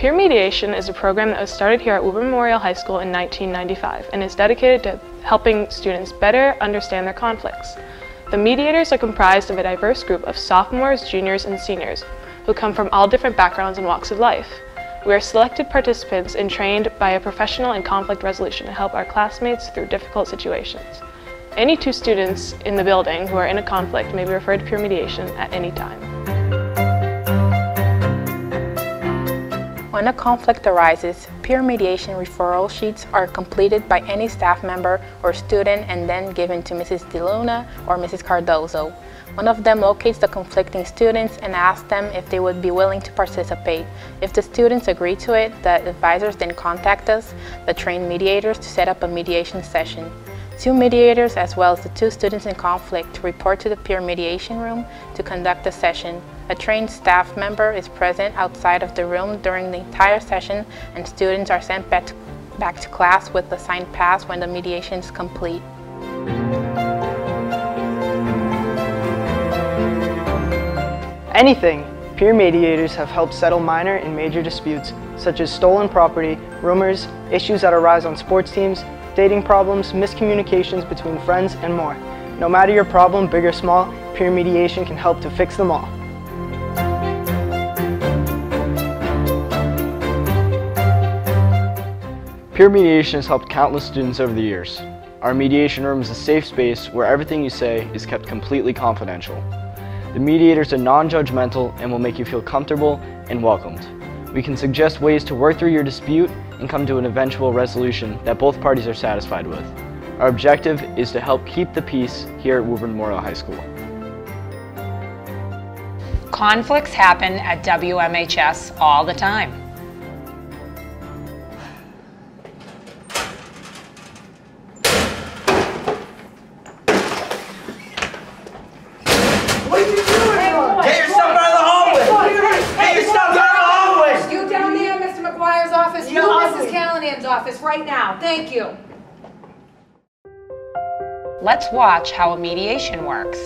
Peer mediation is a program that was started here at Woburn Memorial High School in 1995 and is dedicated to helping students better understand their conflicts. The mediators are comprised of a diverse group of sophomores, juniors, and seniors who come from all different backgrounds and walks of life. We are selected participants and trained by a professional in conflict resolution to help our classmates through difficult situations. Any two students in the building who are in a conflict may be referred to peer mediation at any time. When a conflict arises, peer mediation referral sheets are completed by any staff member or student and then given to Mrs. DeLuna or Mrs. Cardozo. One of them locates the conflicting students and asks them if they would be willing to participate. If the students agree to it, the advisors then contact us, the trained mediators, to set up a mediation session. Two mediators, as well as the two students in conflict, report to the peer mediation room to conduct the session. A trained staff member is present outside of the room during the entire session, and students are sent back to class with a signed pass when the mediation is complete. Anything. Peer mediators have helped settle minor and major disputes, such as stolen property, rumors, issues that arise on sports teams, dating problems, miscommunications between friends, and more. No matter your problem, big or small, peer mediation can help to fix them all. Peer mediation has helped countless students over the years. Our mediation room is a safe space where everything you say is kept completely confidential. The mediators are non-judgmental and will make you feel comfortable and welcomed. We can suggest ways to work through your dispute and come to an eventual resolution that both parties are satisfied with. Our objective is to help keep the peace here at Woburn Memorial High School. Conflicts happen at WMHS all the time. What are you doing? Get your stuff out of the hallway! Get your stuff out of the hallway! You down there, Mr. McGuire's office, you Mrs. Callahan's office, right now. Thank you. Let's watch how a mediation works.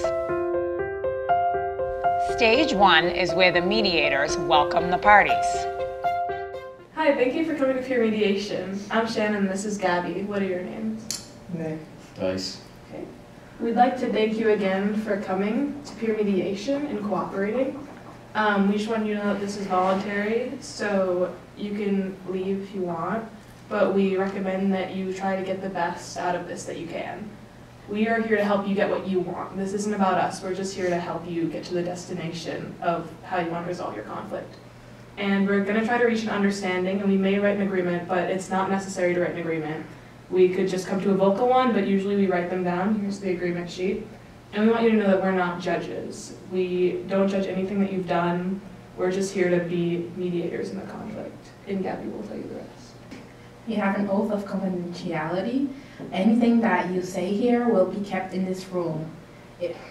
Stage 1 is where the mediators welcome the parties. Hi, thank you for coming to peer mediation. I'm Shannon and this is Gabby. What are your names? Nick. Dice. Okay. We'd like to thank you again for coming to peer mediation and cooperating. We just want you to know that this is voluntary, so you can leave if you want, but we recommend that you try to get the best out of this that you can. We are here to help you get what you want. This isn't about us. We're just here to help you get to the destination of how you want to resolve your conflict. And we're going to try to reach an understanding, and we may write an agreement, but it's not necessary to write an agreement. We could just come to a vocal one, but usually we write them down. Here's the agreement sheet. And we want you to know that we're not judges. We don't judge anything that you've done. We're just here to be mediators in the conflict. And Gabby will tell you the rest. You have an oath of confidentiality. Anything that you say here will be kept in this room.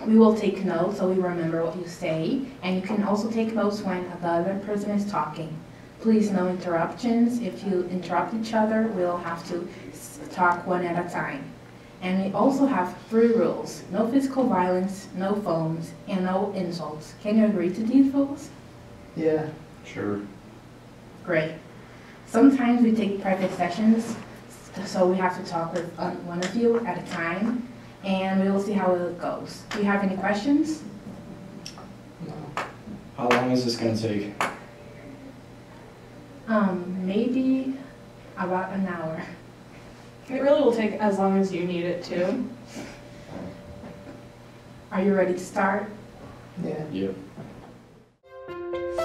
We will take notes so we remember what you say, and you can also take notes when the other person is talking. Please, no interruptions. If you interrupt each other, we'll have to talk one at a time. And we also have 3 rules: no physical violence, no phones, and no insults. Can you agree to these rules? Yeah. Sure. Great. Sometimes we take private sessions, so we have to talk with one of you at a time, and we will see how it goes. Do you have any questions? No. How long is this going to take? Maybe about an hour. It really will take as long as you need it to. Are you ready to start? Yeah. Yeah.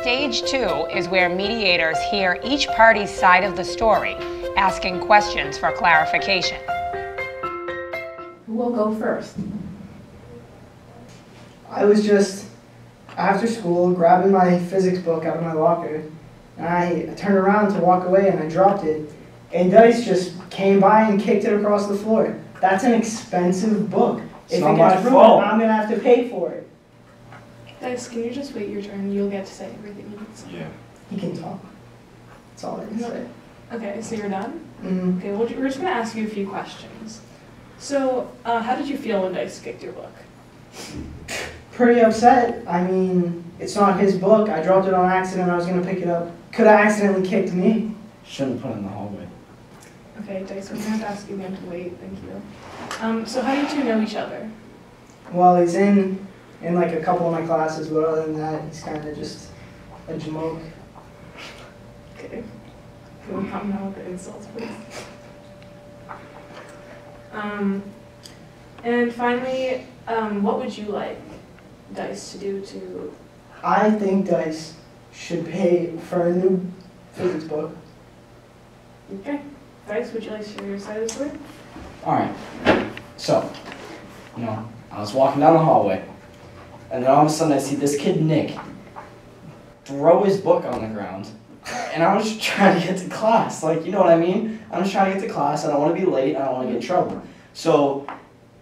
Stage 2 is where mediators hear each party's side of the story, asking questions for clarification. Who will go first? I was just, after school, grabbing my physics book out of my locker, and I turned around to walk away and I dropped it, and Dice just came by and kicked it across the floor. That's an expensive book. If it gets ruined, I'm going to have to pay for it. Dice, can you just wait your turn? You'll get to say everything you need to say. Yeah. He can talk. That's all I can say. Okay, so you're done? Mm-hmm. Okay, well, we're just going to ask you a few questions. So, how did you feel when Dice kicked your book? Pretty upset. I mean, it's not his book. I dropped it on accident. I was going to pick it up. Could have accidentally kicked me. Shouldn't put it in the hallway. Okay, Dice, we're gonna have to ask you again to wait, thank you. So how do you two know each other? Well, he's in like a couple of my classes, but other than that, he's kind of just a jamoke. Okay. Can we calm down with the insults, please? And finally, what would you like Dice to do to... I think Dice should pay for a new physics book. Okay. Dice, would you like to share your side of the story? Alright. So, I was walking down the hallway, and then all of a sudden I see this kid, Nick, throw his book on the ground. And I was just trying to get to class. Like, you know what I mean? I'm just trying to get to class. I don't want to be late. I don't want to get in trouble. So,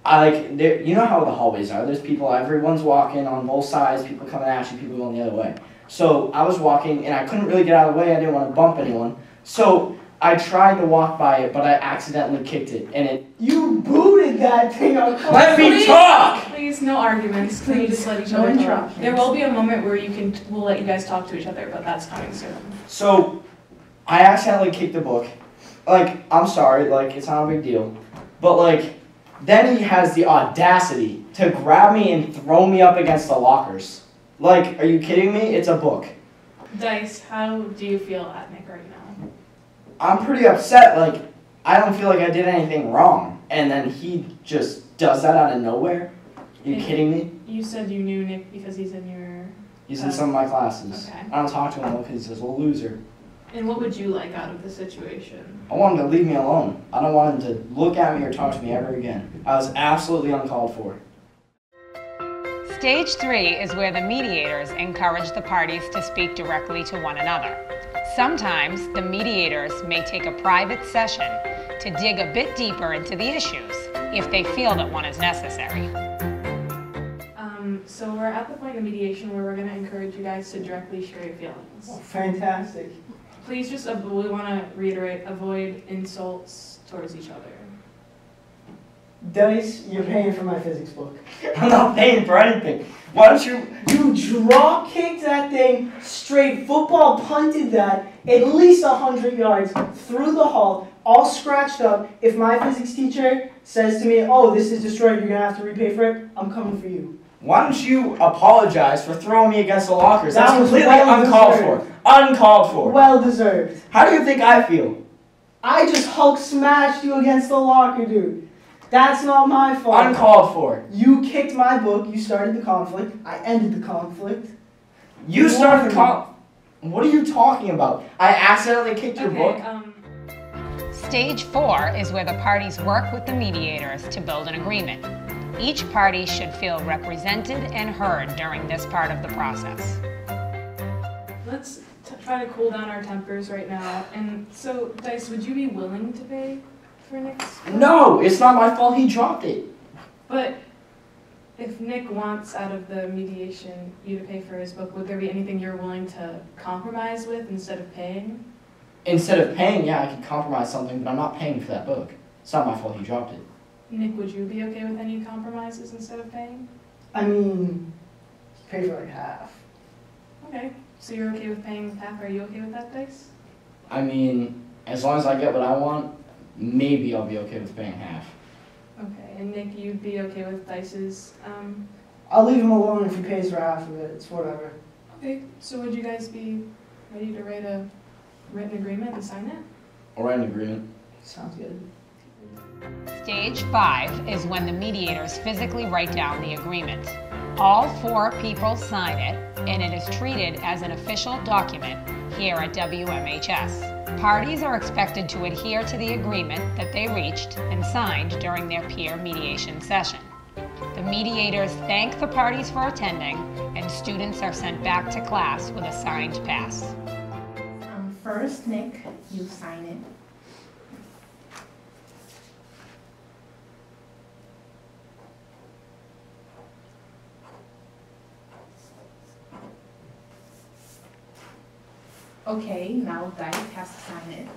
you know how the hallways are. There's people, everyone's walking on both sides, people coming at you, people going the other way. So, I was walking, and I couldn't really get out of the way. I didn't want to bump anyone. So, I tried to walk by it, but I accidentally kicked it, and it... You booted that thing on class. Let me talk! Please, no arguments. Can you just let each other talk? There will be a moment where we'll let you guys talk to each other, but that's coming soon. So, I accidentally kicked the book. Like, I'm sorry, like, it's not a big deal. But, like, then he has the audacity to grab me and throw me up against the lockers. Like, are you kidding me? It's a book. Dice, how do you feel at Nick right now? I'm pretty upset. Like, I don't feel like I did anything wrong. And then he just does that out of nowhere? Are you kidding me? You said you knew Nick because he's in your... He's in some of my classes. Okay. I don't talk to him because he's a loser. And what would you like out of the situation? I want him to leave me alone. I don't want him to look at me or talk to me ever again. I was absolutely uncalled for. Stage 3 is where the mediators encourage the parties to speak directly to one another. Sometimes the mediators may take a private session to dig a bit deeper into the issues if they feel that one is necessary. So we're at the point of mediation where we're going to encourage you guys to directly share your feelings. Oh, fantastic. Please just, we want to reiterate, avoid insults towards each other. Dice, you're paying for my physics book. I'm not paying for anything. Why don't you... You drop kicked that thing, straight football punted that at least 100 yards through the hall, all scratched up. If my physics teacher says to me, oh, this is destroyed, you're going to have to repay for it, I'm coming for you. Why don't you apologize for throwing me against the lockers? That That's was completely well uncalled deserved. for. Uncalled for. Well deserved. How do you think I feel? I just Hulk smashed you against the locker, dude. That's not my fault. Uncalled for. You kicked my book, you started the conflict, I ended the conflict. You started the conflict. What are you talking about? I accidentally kicked your book? Stage 4 is where the parties work with the mediators to build an agreement. Each party should feel represented and heard during this part of the process. Let's try to cool down our tempers right now. And so, Dice, would you be willing to pay for Nick's book? No, it's not my fault he dropped it. But if Nick wants out of the mediation you to pay for his book, would there be anything you're willing to compromise with instead of paying? Instead of paying, yeah, I could compromise something, but I'm not paying for that book. It's not my fault he dropped it. Nick, would you be okay with any compromises instead of paying? I mean, pay for like half. Okay, so you're okay with paying half. Are you okay with that, Dice? I mean, as long as I get what I want, maybe I'll be okay with paying half. Okay, and Nick, you'd be okay with Dice's, I'll leave him alone if he pays for half of it. It's whatever. Okay, so would you guys be ready to write a written agreement and sign it? I'll write an agreement. Sounds good. Stage 5 is when the mediators physically write down the agreement. All 4 people sign it, and it is treated as an official document here at WMHS. Parties are expected to adhere to the agreement that they reached and signed during their peer mediation session. The mediators thank the parties for attending, and students are sent back to class with a signed pass. First, Nick, you sign it. Okay, now Dice has to sign it.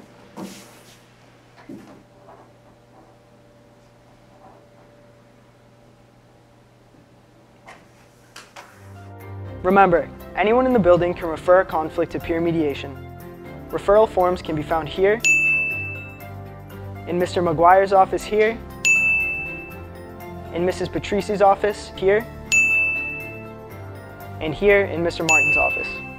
Remember, anyone in the building can refer a conflict to peer mediation. Referral forms can be found here, in Mr. McGuire's office here, in Mrs. Patrici's office here, and here in Mr. Martin's office.